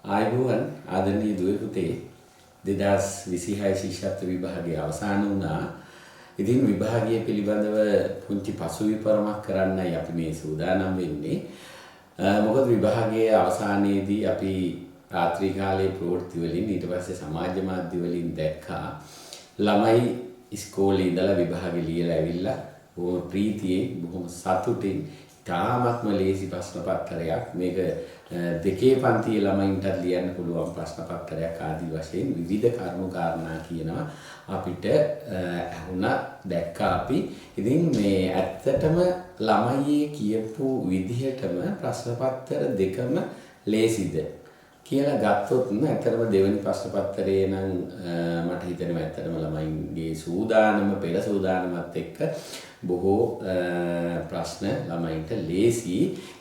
ආයුබෝවන් ආදරණීය දුවේ පුතේ 2026 ශිෂ්‍යත්ව විභාගයේ අවසන් වුණා. ඉතින් විභාගීය පිළිබඳව පුංචි පසුවිපරමක් කරන්නයි අපි මේ සූදානම් වෙන්නේ. මොකද විභාගයේ අවසානයේදී අපි රාත්‍රී කාලයේ ප්‍රවෘත්ති වලින් ඊට පස්සේ සමාජ මාධ්‍ය වලින් දැක්කා ළමයි ඉස්කෝලේ ඉඳලා විභාගෙ ලියලා ඇවිල්ලා බොහොම ප්‍රීතියෙන් බොහොම සතුටින් තාමත්ම ලේසි ප්‍රශ්න පත්‍රයක් මේක දෙකේ පන්තියේ ළමයින්ට ලියන්න පුළුවන් ප්‍රශ්න පත්‍රයක් ආදී වශයෙන් විවිධ කරුණු කාරණා කියනවා අපිට ඇහුණා දැක්කා අපි. ඉතින් මේ ඇත්තටම ළමයි කියපු විදිහටම ප්‍රශ්න පත්‍ර දෙකම ලේසිද කියලා ගත්තොත් ඇත්තටම දෙවෙනි ප්‍රශ්න පත්‍රයේ නම් මට හිතෙනවා ඇත්තටම ළමයින්ගේ සූදානම පෙළ සූදානමත් එක්ක බොහෝ ප්‍රශ්න ළමයින්ට ලේසි.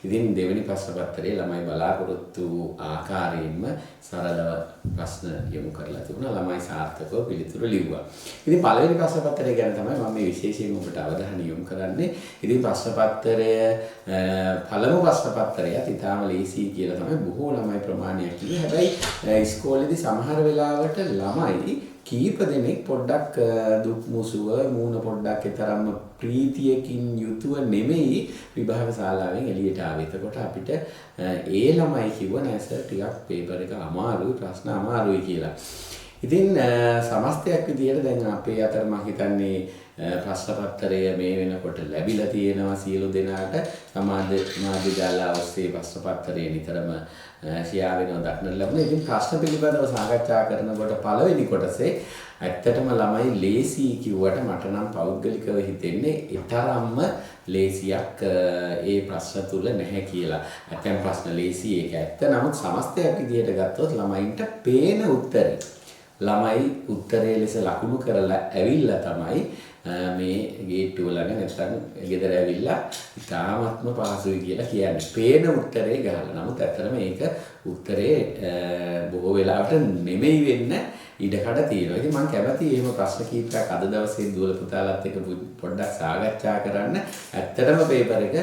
ඉතින් දෙවෙනි ප්‍රශ්න පත්‍රයේ ළමයි බලාපොරොත්තු ආකාරයෙන්ම සරලව ප්‍රශ්න යොමු කරලා තිබුණා. ළමයි සාර්ථකව පිළිතුරු ලිව්වා. ඉතින් පළවෙනි ප්‍රශ්න පත්‍රය ගැන තමයි මම මේ විශේෂයෙන් ඔබට අවධානය යොමු කරන්නේ. ඉතින් ප්‍රශ්න පත්‍රය පළමු ප්‍රශ්න පත්‍රයත් ඉතාම ලේසි කියලා තමයි බොහෝ ළමයි ප්‍රමාණයක් කිව්වේ. හැබැයි ඉස්කෝලේදී සමහර වෙලාවට ළමයි කීප දෙනෙක් පොඩ්ඩක් දුක් මුසුව මූණ පොඩ්ඩක් තරම්ම ප්‍රීතියකින් යුතුව නෙමෙයි විභාග ශාලාවෙන් එළියට ආවේ. එතකොට අපිට ඒ ළමයි කිව්ව නෑ සර් ටිකක් පේපර් එක අමාරුයි ප්‍රශ්න අමාරුයි කියලා. ඉතින් සමස්තයක් විදියට දැන් අපේ අතර මම හිතන්නේ ප්‍රශ්න පත්‍රය මේ වෙනකොට ලැබිලා තියෙනවා සියලු දෙනාට. සමාජ මාධ්‍ය ජාලා ඔස්සේ ප්‍රශ්න පත්‍රය නිතරම ෂෙයා වෙනවා දක්නට ලැබුණා. ඉතින් ප්‍රශ්න පිළිබඳව සාකච්ඡා කරනකොට පළවෙනි කොටසේ ඇත්තටම ළමයි ලේසි කිව්වට මට නම් පෞද්ගලිකව හිතෙන්නේ ඊතරම්ම ලේසියක් ඒ ප්‍රශ්න තුල නැහැ කියලා. ඇත්තම ප්‍රශ්න ලේසි ඒක ඇත්ත. නමුත් සමස්තයක් විදියට ගත්තොත් ළමයින්ට පේන උත්තරේ ළමයි උත්තරේ ලෙස ලකුණු කරලා ඇවිල්ලා තමයි මේ ගේට්ටුව ළඟ නැත්නම් ගෙදර ඇවිල්ලා ඉතාමත්ම පහසුයි කියලා කියන්නේ. පේන උත්තරේ ගහලා. නමුත් ඇත්තටම ඒක උත්තරේ බොහෝ වෙලාවට නෙමෙයි වෙන්න ඉඩකඩ තියෙනවා. ඉතින් මම කැමතියි එහෙම ප්‍රශ්න කීපයක් අද දවසේ දුවල පුතාලත් එක්ක පොඩ්ඩක් සාකච්ඡා කරන්න. ඇත්තටම පේපර් එක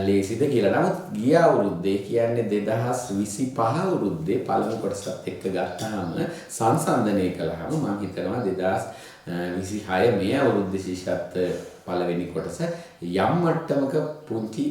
ලේසිද කියලා. නමුත් ගිය අවුරුද්දේ කියන්නේ 2025 අවුරුද්දේ පළමු කොටසත් එක්ක ගත්තාම සංසන්දනය කළාම මම හිතනවා 2026 මේ අවුරුද්දේ ශිෂ්‍යත්ව පළවෙනි කොටස යම් මට්ටමක පුංචි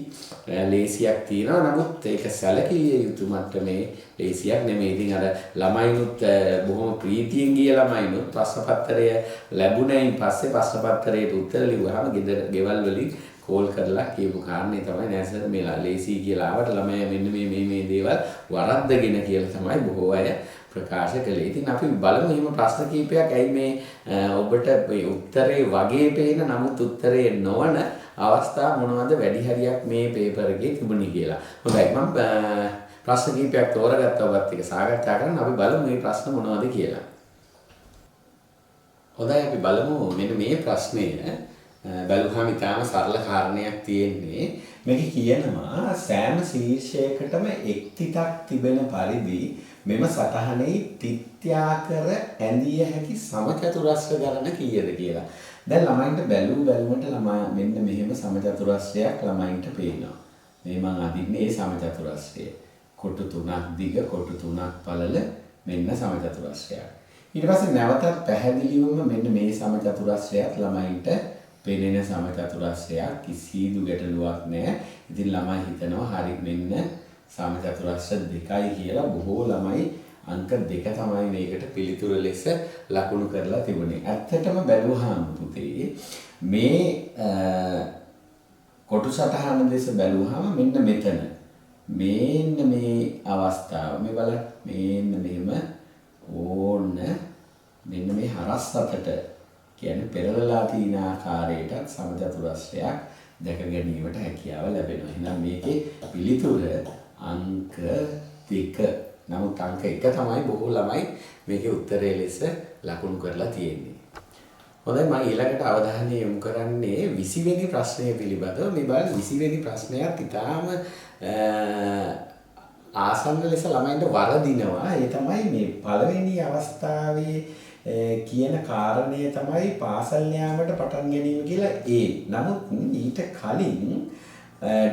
ලේසියක් තියෙනවා. නමුත් ඒක සැලකිය යුතු මට්ටමේ ලේසියක් නෙමෙයි. ඉතින් අර ළමයිනුත් බොහොම ප්‍රීතියෙන් ගිය ළමයිනුත් ප්‍රශ්න පත්‍රය ලැබුණයින් පස්සේ ප්‍රශ්න පත්‍රයට උත්තර ලිව්වහම ගෙවල් වලින් කෝල් කරලා කියපු කාරණේ තමයි නෑ සර් මේ ලේසි කියලා ආවට ළමයා මෙන්න මේ දේවල් වරද්දගෙන කියලා තමයි බොහෝ අය ප්‍රකාශ කළේ. ඉතින් අපි බලමු එහෙම ප්‍රශ්න කීපයක් ඇයි මේ ඔබට මේ උත්තරේ වගේ පේන නමුත් උත්තරේ නොවන අවස්ථා මොනවද වැඩි හරියක් මේ පේපර් එකේ තිබුණේ කියලා. හොඳයි මම ප්‍රශ්න කීපයක් තෝරගත්තා ඔබත් එක්ක සාකච්ඡා කරන්න. අපි බලමු මේ ප්‍රශ්න මොනවද කියලා. හොඳයි අපි බලමු මෙන්න මේ ප්‍රශ්නය බැලුවාම ඉතාම සරල කාරණයක් තියෙන්නේ. මේක කියනවා සෑම ශීර්ෂයකටම එක් තිතක් තිබෙන පරිදි මෙම සටහනේ තිත්‍යාකර ඇඳිය හැකි සමචතුරස්‍ර ගණන කීයද කියලා. දැන් ළමයින්ට බැලුමට ළමයා මෙන්න මෙහෙම සමචතුරස්‍රයක් ළමයින්ට පේනවා. මේ මම අදින්නේ ඒ සමචතුරස්‍රය. කොටු 3ක් දිග කොටු 3ක් පළල මෙන්න සමචතුරස්‍රයක්. ඊට පස්සේ නැවතත් පැහැදිලිවම මෙන්න මේ සමචතුරස්‍රයත් ළමයින්ට පෙනෙන සමචතුරස්‍රයක් කිසිදු ගැටලුවක් නැහැ. ඉතින් ළමයි හිතනවා හරි මෙන්න සමචතුරස්‍ර දෙකයි කියලා. බොහෝ ළමයි අංක 2 තමයි මේකට පිළිතුරු ලෙස ලකුණු කරලා තිබුණේ. ඇත්තටම බැලුවාම පුතේ මේ කොටු සටහන දෙස බැලුවාම මෙන්න මෙතන මෙන්න මේ අවස්ථාව මේ බලන්න මෙන්න මෙහෙම ඕන්න මෙන්න මේ හරස් අතට කියන්නේ පෙරලලා තියෙන ආකාරයටත් සමචතුරස්‍රයක් දැක ගැනීමට හැකියාව ලැබෙනවා. එහෙනම් මේකේ පිළිතුර අංක 2. නමුත් අංක 1 තමයි බොහෝ ළමයි මේකේ උත්තරය ලෙස ලකුණු කරලා තියෙන්නේ. හොඳයි මම ඊළඟට අවධානය යොමු කරන්නේ 20 වෙනි ප්‍රශ්නය පිළිබඳව. මේ බලන්න 20 වෙනි ප්‍රශ්නයත් ඉතාම ආසන්න ලෙස ළමයින්ට වරදිනවා. ඒ තමයි මේ පළවෙනි අවස්ථාවේ කියන කාරණය තමයි පාසල් යාමට පටන් ගැනීම කියලා ඒ. නමුත් ඊට කලින්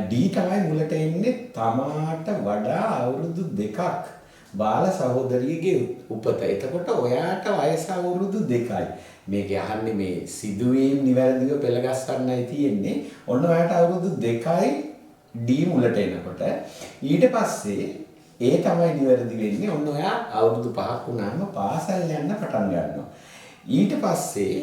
D තමයි මුලට එන්නේ තමාට වඩා අවුරුදු 2ක් බාල සහෝදරියගේ උපත. එතකොට ඔයාට වයස අවුරුදු 2යි. මේක අහන්නේ මේ සිදුවීම් නිවැරදිව පෙළගස්වන්නයි තියෙන්නේ. ඔන්න ඔයාට අවුරුදු 2යි D මුලට එනකොට ඊට පස්සේ ඒ තමයි නිවැරදි වෙන්නේ. ඔන්න ඔයා අවුරුදු 5ක් වුණාම පාසල් යන්න පටන් ගන්නවා. ඊට පස්සේ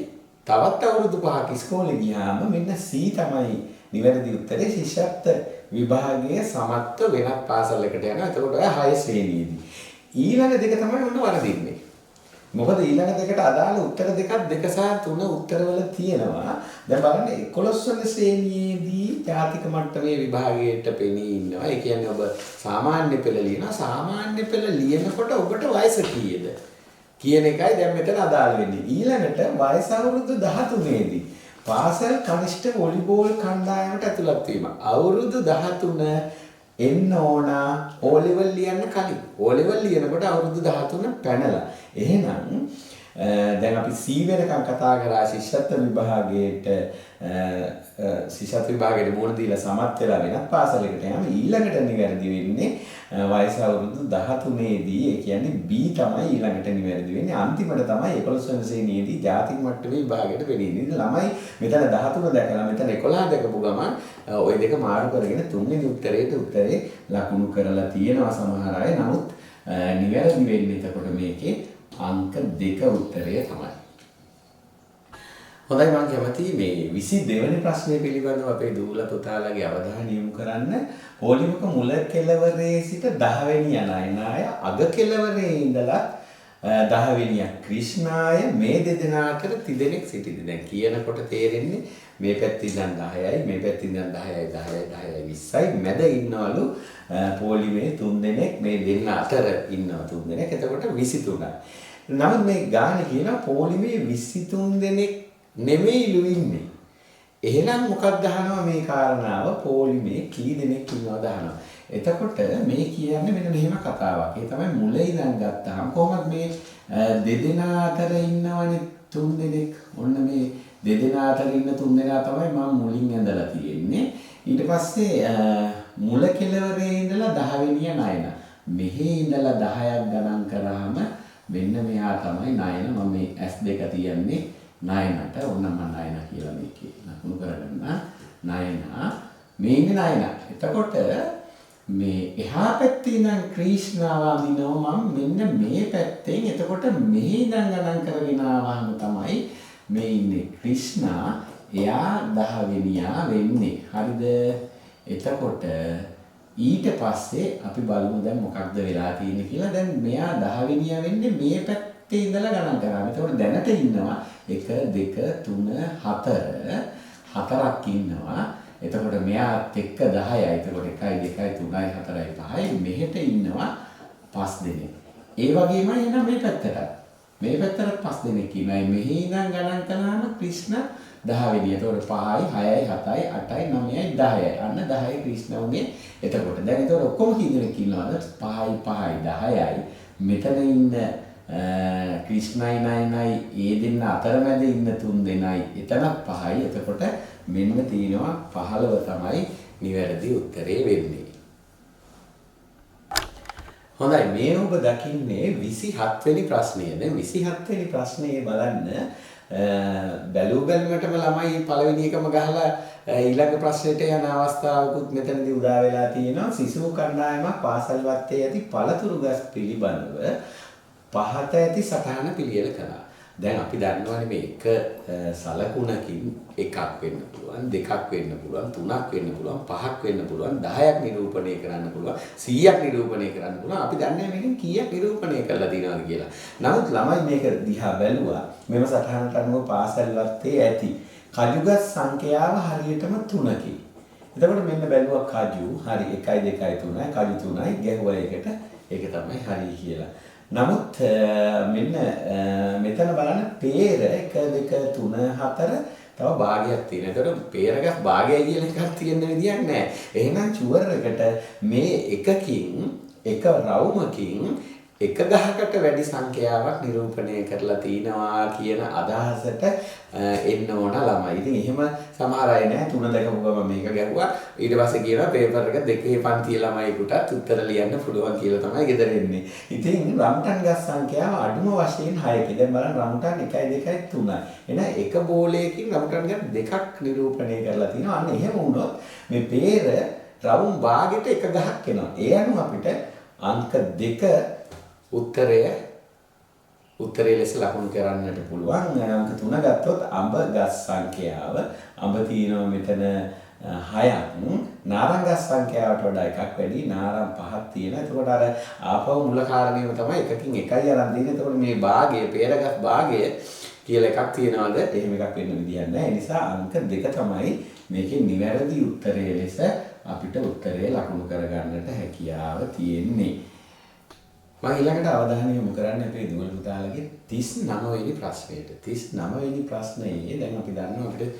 තවත් අවුරුදු 5ක් ඉස්කෝලේ ගියාම මෙන්න C තමයි නිවැරදි උත්තරේ. ශිෂ්‍යත්ව විභාගයේ සමත්ව වෙනත් පාසලකට යනවා. එතකොට ඔයා 6 ශ්‍රේණියේදී. ඊළඟ දෙක තමයි ඔන්න වරදින්නේ. මොකද ඊළඟ දෙකට අදාළ උත්තර දෙකක් 2 සහ 3 උත්තරවල තියෙනවා. දැන් බලන්න 11 වෙනි ශ්‍රේණියේදී ජාතික මට්ටමේ විභාගයට පෙනී ඉන්නවා. ඒ කියන්නේ ඔබ සාමාන්‍ය පෙළ ලියනවා. සාමාන්‍ය පෙළ ලියනකොට ඔබට වයස කීයද කියන එකයි දැන් මෙතන අදාළ වෙන්නේ. ඊළඟට වයස අවුරුදු 13ේදී පාසල් කනිෂ්ඨ වොලිබෝල් කණ්ඩායමට ඇතුළත් වීම. අවුරුදු 13 එන්න ඕන O level ලියන්න කලින්. O level ලියනකොට අවුරුදු 13 පැනලා. එහෙනම් දැන් අපි C වෙනකන් කතා කරා ශිෂ්‍යත්ව විභාගයට මුහුණ දීලා සමත් වෙලා වෙනත් පාසලකට යනවා. ඊළඟට නිවැරදි වෙන්නේ වයස අවුරුදු 13ේදී. ඒ කියන්නේ B තමයි ඊළඟට නිවැරදි වෙන්නේ. අන්තිමට තමයි 11 වෙනි ශ්‍රේණියේදී ජාතික මට්ටමේ විභාගයට වෙන්නේ. ඉතින් ළමයි මෙතන 13 දැකලා මෙතන 11 දැකපු ගමන් ওই දෙක මාරු කරගෙන තුන්වෙනි උත්තරේ ලකුණු කරලා තියෙනවා සමහර අය. නමුත් නිවැරදි වෙන්නේ එතකොට මේකේ අංක 2 උත්තරය තමයි. හොඳයි මම කැමතියි මේ 22 වෙනි ප්‍රශ්නය පිළිබඳව අපේ දූල පුතාලාගේ අවධානය යොමු කරන්න. ඕලිමක මුල කෙළවරේ සිට 10 වෙනි යන අය අග කෙළවරේ ඉඳලා 10 වෙනියක් ක්‍රිෂ්ණාය මේ දෙදෙනා අතර තිදෙනෙක් සිටිද. දැන් කියනකොට තේරෙන්නේ මේ පැත්තේ ඉඳන් 10යි මේ පැත්තේ ඉඳන් 10යි 10යි 20යි මැද ඉන්නවලු පොලිමේ 3 දෙනෙක් මේ දෙන්න අතර ඉන්නවා 3 දෙනෙක්. එතකොට 23යි. නමුත් මේ ගාන කියනවා පොලිමේ 23 දෙනෙක් නෙමෙයිලු ඉන්නේ. එහෙනම් මොකක්ද අහනවා මේ කාරණාව පොලිමේ කී දෙනෙක් ඉන්නවද අහනවා. එතකොට මේ කියන්නේ මෙන්න මෙහෙම කතාවක්. ඒ තමයි මුල ඉඳන් ගත්තාම කොහොමද මේ දෙදෙනා අතර ඉන්නවනේ 3 දෙනෙක්. ඔන්න මේ දෙදෙනා අතර ඉන්න 3 දෙනා තමයි මම මුලින් ඇඳලා තියෙන්නේ. ඊට පස්සේ මුල කෙළවරේ ඉඳලා 10 වෙනිය නයන. මෙහි ඉඳලා 10ක් ගණන් කරාම මෙන්න මෙහා තමයි නයන. මම මේ S2 තියන්නේ නයනට. ඔන්න මම නයන කියලා මේකේ ලකුණු කරගන්න. නයන මේ ඉන්නේ නයන. එතකොට මේ එහා පැත්තේ ඉඳන් ක්‍රිෂ්ණාව අඳිනවා මම මෙන්න මේ පැත්තෙන්. එතකොට මෙහි ඉඳන් ගණන් කරගෙන ආවම තමයි මේ ඉන්නේ ක්‍රිෂ්ණා. එයා 10 වෙනියා වෙන්නේ. හරිද? එතකොට ඊට පස්සේ අපි බලමු දැන් මොකක්ද වෙලා තියෙන්නේ කියලා. දැන් මෙයා 10 වෙනියා වෙන්නේ මේ පැත්තේ ඉඳලා ගණන් කරා. එතකොට දැනට ඉන්නවා 1 2 3 4 හතරක් ඉන්නවා. එතකොට මෙයාත් එක්ක 10යි. එතකොට 1 2 3 4 5යි මෙහෙට ඉන්නවා 5 දෙනෙක්. ඒ වගේමයි එනවා මේ පැත්තට. මේ පැත්තට 5 දෙනෙක් ඉන්නවා. මෙහි ඉඳන් ගණන් කරාම ක්‍රිෂ්ණ 10 වෙනි. එතකොට 5යි 6යි 7යි 8යි 9යි 10යි. අන්න 10යි ක්‍රිෂ්ණ උනේ. එතකොට දැන් එතකොට ඔක්කොම කී දෙනෙක් ඉන්නවද? 5යි 10යි. මෙතන ඉන්න ක්‍රිෂ්ණයි නයනයි ඒ දෙන්න අතරමැද ඉන්න 3 දෙනයි. එතනත් 5යි. එතකොට මෙන්න තියෙනවා 15 තමයි නිවැරදි උත්තරේ වෙන්නේ. හොඳයි මේ ඔබ දකින්නේ 27 වෙනි ප්‍රශ්නය. දැන් 27 වෙනි ප්‍රශ්නේ බලන්න බැලු බැලමටම ළමයි පළවෙනි එකම ගහලා ඊළඟ ප්‍රශ්නෙට යන අවස්ථාවකුත් මෙතනදී උදා වෙලා තියෙනවා. සිසු කණ්ඩායමක් පාසල් වත්තේ ඇති පළතුරු ගස් පිළිබඳව පහත ඇති සටහන පිළියෙල කළා. දැන් අපි දන්නවනේ මේ එක සලකුණකින් එකක් වෙන්න පුළුවන්, දෙකක් වෙන්න පුළුවන්, තුනක් වෙන්න පුළුවන්, පහක් වෙන්න පුළුවන්, 10ක් නිරූපණය කරන්න පුළුවන්, 100ක් නිරූපණය කරන්න පුළුවන්. අපි දන්නේ මේකෙන් කීයක් නිරූපණය කරලා තියෙනවද කියලා. නමුත් ළමයි මේක දිහා බැලුවා. මෙම සටහනට අනුව පාසල් වත්තේ ඇති කජුගස් සංඛ්‍යාව හරියටම 3කි. එතකොට මෙන්න බැලුවා කජු හරි 1 2 3යි කජු 3යි ගැහුවා එකට. ඒක තමයි හරි කියලා. නමුත් මෙන්න මෙතන බලන්න peer 1 2 3 4 තව භාගයක් තියෙනවා. ඒතකොට peerගස් භාගය කියලා එකක් තියෙන විදියක් නැහැ. එහෙනම් චුවර් එකට මේ එකකින් එක රවුමකින් එක ගහකට වැඩි සංඛ්‍යාවක් නිරූපණය කරලා තිනවා කියන අදහසට එන්න ඕන ළමයි. ඉතින් එහෙම සමහර අය නෑ 3 දැකපු ගමන් මේක ගැහුවා. ඊට පස්සේ කියනවා පේපර් එක දෙකේ පන්තියේ ළමයිකට උත්තර ලියන්න පුළුවන් කියලා තමයි ගෙදර එන්නේ. ඉතින් රම්ටන් ගස් සංඛ්‍යාව අඩුම වශයෙන් 6කයි. දැන් බලන්න රම්ටන් 1 2 3. එහෙනම් එක බෝලයකින් රම්ටන් ගස් දෙකක් නිරූපණය කරලා තිනවා. අන්න එහෙම වුණොත් මේ පේර රවුම් භාගෙට එක ගහක් එනවා. ඒ අනුව අපිට අංක 2 උත්තරේ ලෙස ලකුණු කරන්නට පුළුවන්. අංක 3 ගත්තොත් අඹ ගස් සංඛ්‍යාව අඹ තියෙනවා මෙතන 6ක්. නාරං ගස් සංඛ්‍යාවට වඩා එකක් වැඩි. නාරං 5ක් තියෙනවා. එතකොට අර ආපහු මුල කාරණේම තමයි එකකින් එකයි අරන් දෙන්නේ. එතකොට මේ භාගය පෙරගස් භාගය කියලා එකක් තියනවාද? එහෙම එකක් වෙන්න විදියක් නැහැ. ඒ නිසා අංක 2 තමයි මේකේ නිවැරදි උත්තරය ලෙස අපිට උත්තරේ ලකුණු කරගන්නට හැකියාව තියෙන්නේ. මම ඊළඟට අවධානය යොමු කරන්නේ අපේ දුවල පුතාලගේ 39 වෙනි ප්‍රශ්නයට. 39 වෙනි ප්‍රශ්නයේ දැන් අපි දන්නවා අපිට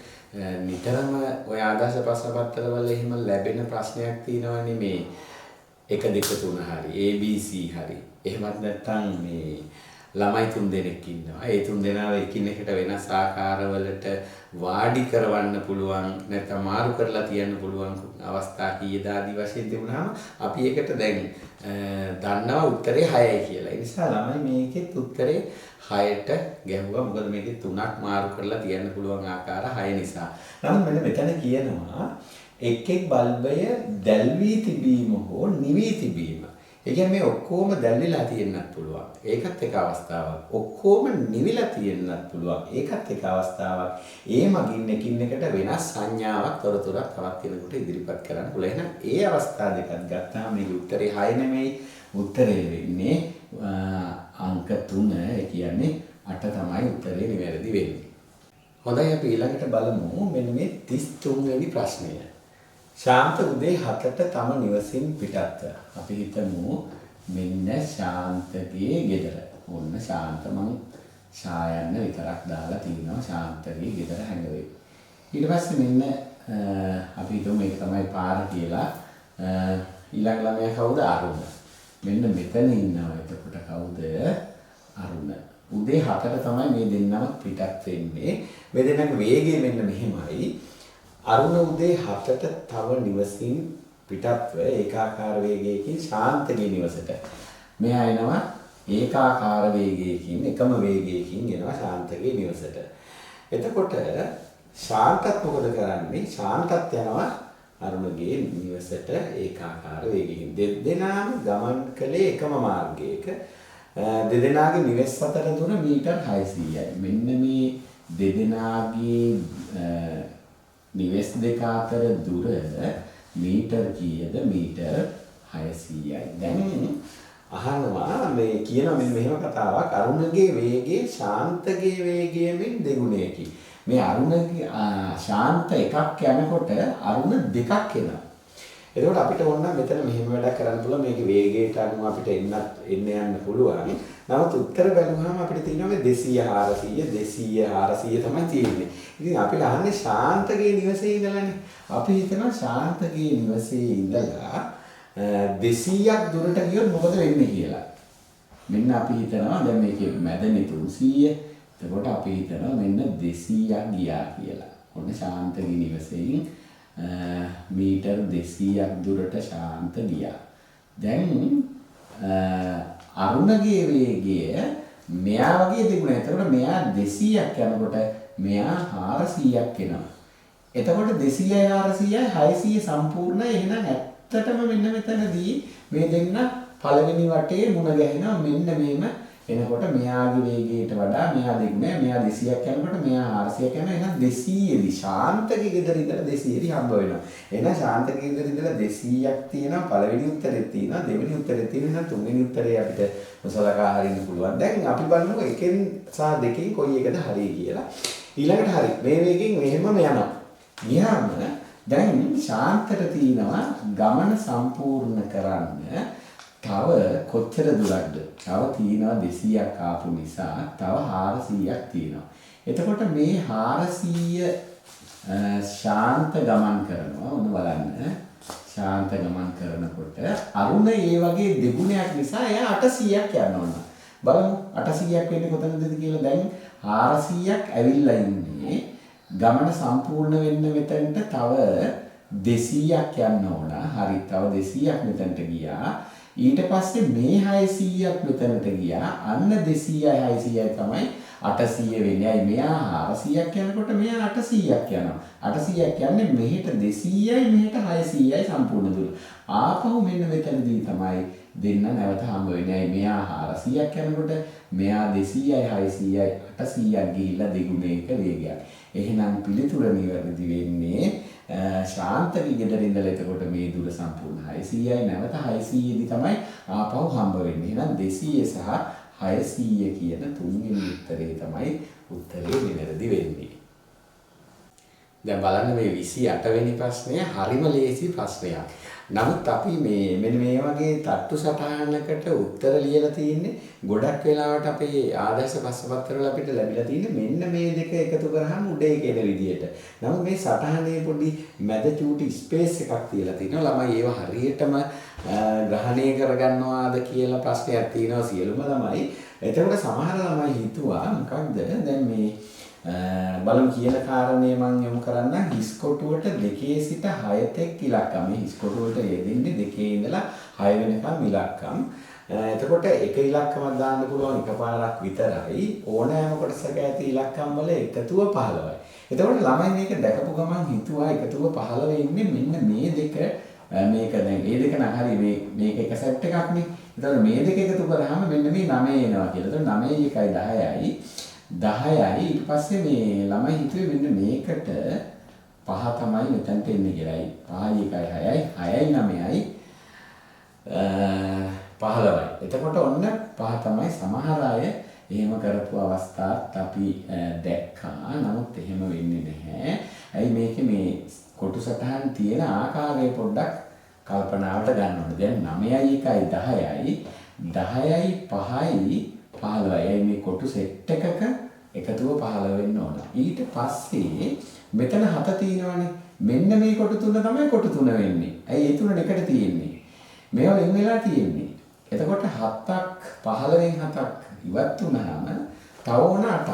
නිතරම ඔය ආදර්ශ ප්‍රශ්න පත්‍රවල එහෙම ලැබෙන ප්‍රශ්නයක් තියෙනවනේ මේ 1 2 3 හරි ABC හරි. එහෙමත් නැත්නම් මේ ළමයි 3 දෙනෙක් ඉන්නවා. ඒ 3 දෙනාව එකිනෙකට වෙනස් ආකාරවලට වාඩි කරවන්න පුළුවන් නැත්නම් මාරු කරලා තියන්න පුළුවන් අවස්ථා කීයද ආදි වශයෙන් තිබුණාම අපි ඒකට දැන් දන්නවා උත්තරේ 6යි කියලා. ඒ නිසා ළමයි මේකෙත් උත්තරේ 6ට ගැහුවා. මොකද මේකේ 3ක් මාරු කරලා තියන්න පුළුවන් ආකාර 6 නිසා. නමුත් මෙන්න මෙතන කියනවා එක් බල්බය දැල්වී තිබීම හෝ නිවී තිබීම. ඒ කියන්නේ මේ ඔක්කොම දැල්විලා තියෙන්නත් පුළුවන්. ඒකත් එක අවස්ථාවක්. ඔක්කොම නිවිලා තියෙන්නත් පුළුවන්. ඒකත් එක අවස්ථාවක්. ඒ මගින් එකින් එකට වෙනස් සංඥාවක් තොරතුරක් තවත් කෙනෙකුට ඉදිරිපත් කරන්න පුළුවන්. එහෙනම් ඒ අවස්ථා දෙකක් ගත්තාම මේක උත්තරේ 6 නෙමෙයි. උත්තරේ වෙන්නේ අංක 3. ඒ කියන්නේ 8 තමයි උත්තරේ නිවැරදි වෙන්නේ. හොඳයි අපි ඊළඟට බලමු මෙන්න මේ 33 වෙනි ප්‍රශ්නය. ශාන්ත උදේ 7ට තම නිවසින් පිටත්ව. අපි හිතමු මෙන්න ශාන්තගේ ගෙදර. ඔන්න ශාන්ත මං ඡායන්න විතරක් දාලා තිනවා ශාන්තගේ ගෙදර හැංගෙයි. ඊට පස්සේ මෙන්න අපි හිතමු මේක තමයි පාර කියලා. ඊළඟ ළමයා කවුද? අරුණ. මෙන්න මෙතන ඉන්නවා. එතකොට කවුද? අරුණ. උදේ 7ට තමයි මේ දෙන්නම පිටත් වෙන්නේ. මේ දෙන්නගේ වේගය මෙන්න මෙහෙමයි. අරුණ උදේ 7ට තව නිවසින් පිටත්ව ඒකාකාර වේගයකින් ශාන්තගේ නිවසට. මෙයා එනවා ඒකාකාර වේගයකින් එකම වේගයකින් එනවා ශාන්තගේ නිවසට. එතකොට ශාන්තත් මොකද කරන්නේ? ශාන්තත් යනවා අරුණගේ නිවසට ඒකාකාර වේගයකින්. දෙදෙනාම ගමන් කළේ එකම මාර්ගයක. දෙදෙනාගේ නිවෙස් අතර දුර මීටර් 600යි. මෙන්න මේ දෙදෙනාගේ නිවෙස් දෙක අතර දුර මීටර් කීයද? මීටර් 600යි. දැන් අහනවා මේ කියන මෙහෙම කතාවක්. අරුණගේ වේගය ශාන්තගේ වේගයෙන් දෙගුණයකි. මේ අරුණගේ ශාන්ත එකක් යනකොට අරුණ දෙකක් එනවා. එතකොට අපිට ඕන නම් මෙතන මෙහෙම වැඩක් කරන්න පුළුවන්. මේකේ වේගයට අනුව අපිට එන්න යන්න පුළුවන්. නමුත් උත්තර බැලුවාම අපිට තියෙනවා මේ 200 400 තමයි තියෙන්නේ. ඉතින් අපිට අහන්නේ ශාන්තගේ නිවසේ ඉඳලානේ. අපි හිතනවා ශාන්තගේ නිවසේ ඉඳලා 200ක් දුරට ගියොත් මොකද වෙන්නේ කියලා. මෙන්න අපි හිතනවා දැන් මේකේ මැදනේ 300. එතකොට අපි හිතනවා මෙන්න 200ක් ගියා කියලා. ඔන්න ශාන්තගේ නිවසෙන් මීටර් 200ක් දුරට ශාන්ත ගියා. දැන් අරුණගේ වේගය මෙයා වගේ දෙගුණයි. එතකොට මෙයා 200ක් යනකොට මෙයා 400ක් එනවා. එතකොට 200යි 400යි 600 සම්පූර්ණයි. එහෙනම් ඇත්තටම මෙන්න මෙතනදී මේ දෙන්න පළවෙනි වටේ මුණ ගැහෙනවා. මෙන්න මේම එනකොට මෙයාගේ වේගයට වඩා මෙයා දෙගුණයි. මෙයා 200ක් යනකොට මෙයා 400ක් යනවා. එහෙනම් 200දී ශාන්තගේ ගෙදර ඉඳලා 200දී හම්බ වෙනවා. එහෙනම් ශාන්තගේ ගෙදර ඉඳලා 200ක් තියෙනවා. පළවෙනි උත්තරේ තියෙනවා. දෙවෙනි උත්තරේ තියෙනවා. තුන්වෙනි උත්තරේ අපිට සලකා හරින්න පුළුවන්. දැන් අපි බලමු එකෙන් සහ දෙකෙන් කොයි එකද හරි කියලා. ඊළඟට හරි. මේ වේගෙන් මෙහෙමම යනවා. ගියාම දැන් ශාන්තට තියෙනවා ගමන සම්පූර්ණ කරන්න තව කොච්චර දුරක්ද? තව තියෙනවා 200ක් ආපු නිසා තව 400ක් තියෙනවා. එතකොට මේ 400 ශාන්ත ගමන් කරනවා. ඔන්න බලන්න. ශාන්ත ගමන් කරනකොට අරුණ ඒ වගේ දෙගුණයක් නිසා එයා 800ක් යන්න ඕන. බලමු 800ක් වෙන්නේ කොතනද කියලා. දැන් 400ක් ඇවිල්ලා ඉන්නේ. ගමන සම්පූර්ණ වෙන්න මෙතනට තව 200ක් යන්න ඕන. හරි, තව 200ක් මෙතනට ගියා. ඊට පස්සේ මේ 600ක් මෙතනට ගියා. අන්න 200යි 600යි තමයි 800 වෙන්නේ. අයි මෙයා 400ක් යනකොට මෙයා 800ක් යනවා. 800ක් යන්නේ මෙහෙට 200යි මෙහෙට 600යි සම්පූර්ණ දුර. ආපහු මෙන්න මෙතනදී තමයි දෙන්න නැවත හම්බ වෙන්නේ. අයි මෙයා 400ක් යනකොට මෙයා 200යි 600යි 800ක් ගිහිල්ලා දෙගුණයක වේගයක්. එහෙනම් පිළිතුර නිවැරදි වෙන්නේ ශාන්තගේ ගෙදර ඉඳලා එතකොට මේ දුර සම්පූර්ණ 600යි නැවත 600 දී තමයි ආපහු හම්බ වෙන්නේ. එහෙනම් 200 සහ 600 කියන තුන්වෙනි උත්තරේ තමයි උත්තරේ නිවැරදි වෙන්නේ. දැන් බලන්න මේ 28 වෙනි ප්‍රශ්නය හරිම ලේසි ප්‍රශ්නයක්. නමුත් අපි මෙන්න මේ වගේ තට්ටු සටහනකට උත්තර ලියලා තියෙන්නේ ගොඩක් වෙලාවට අපේ ආදර්ශ ප්‍රශ්නපත්‍රවල අපිට ලැබිලා තියෙන්නේ මෙන්න මේ දෙක එකතු කරාම උඩේ කියන විදියට. නමුත් මේ සටහනේ පොඩි මැද චූටි ස්පේස් එකක් තියලා තිනවා. ළමයි ඒව හරියටම ග්‍රහණය කරගන්නවාද කියලා ප්‍රශ්නයක් තියෙනවා සියලුම ළමයි. එතකොට සමහර ළමයි හිතුවා මොකක්ද දැන් මේ බලමු කියන කාරණේ මම යොමු කරන්නම්. හිස් කොටුවට 2 සිට 6 තෙක් ඉලක්කම්. මේ හිස් කොටුවට යෙදෙන්නේ 2 ඉඳලා 6 වෙනකම් ඉලක්කම්. එතකොට එක ඉලක්කමක් දාන්න පුළුවන් එකපාරක් විතරයි. ඕනෑම කොටසක ඇති ඉලක්කම් වල එකතුව 15යි. එතකොට ළමයි මේක දැකපු ගමන් හිතුවා එකතුව 15 ඉන්නේ මෙන්න මේ දෙක. මේක දැන් මේ දෙක නම් හරි මේක එක සෙට් එකක් නේ. එතකොට මේ දෙක එකතු කරාම මෙන්න මේ 9 එනවා කියලා. එතකොට 9 1යි 10යි 10යි ඊට පස්සේ මේ ළමයි හිතුවේ මෙන්න මේකට 5 තමයි මෙතනට එන්නේ කියලායි. 5යි 1යි 6යි 9යි 15යි. එතකොට ඔන්න 5 තමයි. සමහර අය එහෙම කරපු අවස්ථාත් අපි දැක්කා. නමුත් එහෙම වෙන්නේ නැහැ. ඇයි මේකේ මේ කොටු සටහන් තියෙන ආකාරය පොඩ්ඩක් කල්පනාවට ගන්න ඕනේ. දැන් 9යි 1යි 10යි 10යි 5යි 15යි මේ කොටු සෙට් එකක එකතුව 15 වෙන්න ඕන. ඊට පස්සේ මෙතන 7 තියෙනවනේ. මෙන්න මේ කොටු තුන තමයි කොටු 3 වෙන්නේ. ඇයි ඒ තුන එකට තියෙන්නේ? මේවා වෙන වෙලා තියෙන්නේ. එතකොට 7ක් 15න් 7ක් ඉවත් වුණාම තව ඕන 8ක්.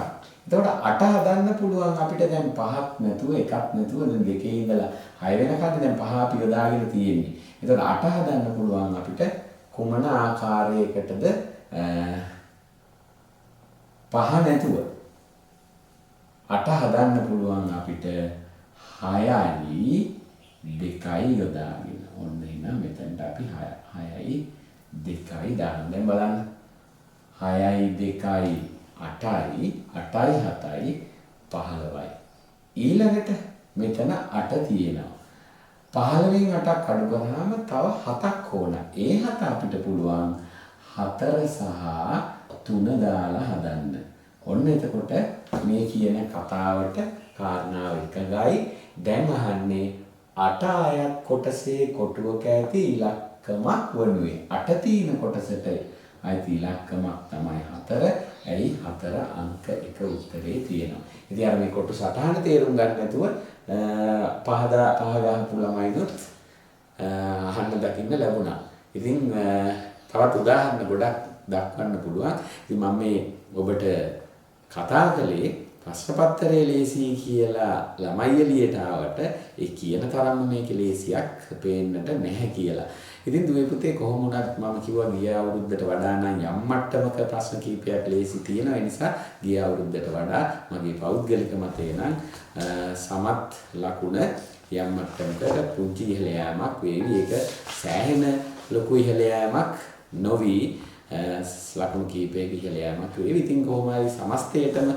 එතකොට 8 හදන්න පුළුවන් අපිට දැන් 5ක් නැතුව එකක් නැතුව දැන් දෙකේ ඉඳලා 6 වෙනකන් දැන් 5 අපි යොදාගෙන තියෙන්නේ. එතකොට 8 හදන්න පුළුවන් අපිට කුමන ආකාරයකටද 5 නැතුව 8 හදන්න පුළුවන් අපිට 6යි 2යි යොදාගෙන. ඔන්න එහෙනම් මෙතනට අපි 6යි 2යි දාන්න. දැන් බලන්න 6යි 2යි 8යි 8යි 7යි 15යි. ඊළඟට මෙතන 8 තියෙනවා. 15න් 8ක් අඩු කරාම තව 7ක් ඕන. ඒ 7 අපිට පුළුවන් 4 සහ 3 දාලා හදන්න. ඔන්න එතකොට මේ කියන කතාවට කාරණාව එකගයි. දැන් අහන්නේ 8 අයත් කොටසේ කොටුවක ඇති ඉලක්කමක් වනුයේ. 8 තියෙන කොටසට අයිති ඉලක්කමක් තමයි 4. ඇයි 4 අංක 1 උත්තරේ තියෙනවා. ඉතින් අර මේ කොටු සටහන තේරුම් ගන්න නැතුව පහ ගහපු ළමයිනුත් අහන්න දකින්න ලැබුණා. ඉතින් තවත් උදාහරණ ගොඩක් දක්වන්න පුළුවන්. ඉතින් මම මේ ඔබට කතා කළේ ප්‍රශ්න පත්‍රයේ ලේසි කියලා ළමයි එළියට ආවට ඒ කියන තරම්ම මේක ලේසියක් පේන්නට නැහැ කියලා. ඉතින් දුවේ පුතේ කොහොම වුණත් මම කිව්වා ගිය අවුරුද්දට වඩා නම් යම් මට්ටමක ප්‍රශ්න කීපයක් ලේසි තියෙනවා. ඒ නිසා ගිය අවුරුද්දට වඩා මගේ පෞද්ගලික මතය නම් සමත් ලකුණ යම් මට්ටමකට පුංචි ඉහළ යාමක් වේවි. ඒක සෑහෙන ලොකු ඉහළ යාමක් නොවි ලකුණු කීපයක ඉහළ යාමක් වේවි. ඉතින් කොහොම හරි සමස්තයටම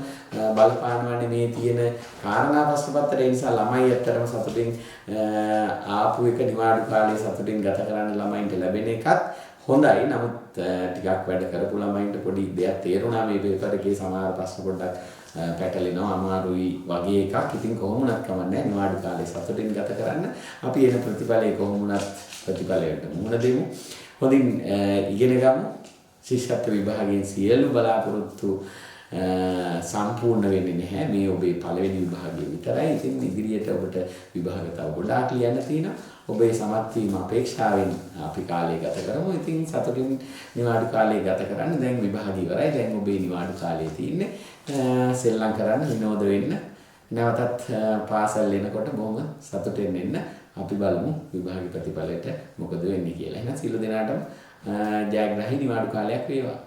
බලපානවන්නේ මේ තියෙන කාරණා ප්‍රශ්න පත්‍රය නිසා ළමයි ඇත්තටම සතුටින් ආපු එක නිවාඩු කාලේ සතුටින් ගත කරන්න ළමයින්ට ලැබෙන එකත් හොඳයි. නමුත් ටිකක් වැඩ කරපු ළමයින්ට පොඩි දෙයක් තේරුණා මේ පේපර් එකේ සමහර ප්‍රශ්න පොඩ්ඩක් පැටලෙනවා අමාරුයි වගේ එකක්. ඉතින් කොහොම වුණත් කමන්නේ නිවාඩු කාලේ සතුටින් ගත කරන්න. අපි එන ප්‍රතිඵලය කොහොම වුණත් ප්‍රතිඵලයට මුහුණ දෙමු. හොඳින් ඉගෙන ගමු. ශිෂ්‍යත්ව විභාගයෙන් සියලු බලාපොරොත්තු සම්පූර්ණ වෙන්නේ නැහැ. මේ ඔබේ පළවෙනි විභාගය විතරයි. ඉතින් ඉදිරියට ඔබට විභාග තව ගොඩාක් ලියන්න තියෙනවා. ඔබේ සමත් වීම අපේක්ෂාවෙන් අපි කාලය ගත කරමු. ඉතින් සතුටින් නිවාඩු කාලය ගත කරන්න. දැන් විභාගය ඉවරයි. දැන් ඔබේ නිවාඩු කාලය තියෙන්නේ සෙල්ලම් කරන්න, විනෝද වෙන්න. නැවතත් පාසල් එනකොට බොහොම සතුටෙන් එන්න. අපි බලමු විභාග ප්‍රතිඵලයට මොකද වෙන්නේ කියලා. එහෙනම් සියලු දෙනාටම ජයග්‍රාහී නිවාඩු කාලයක් වේවා.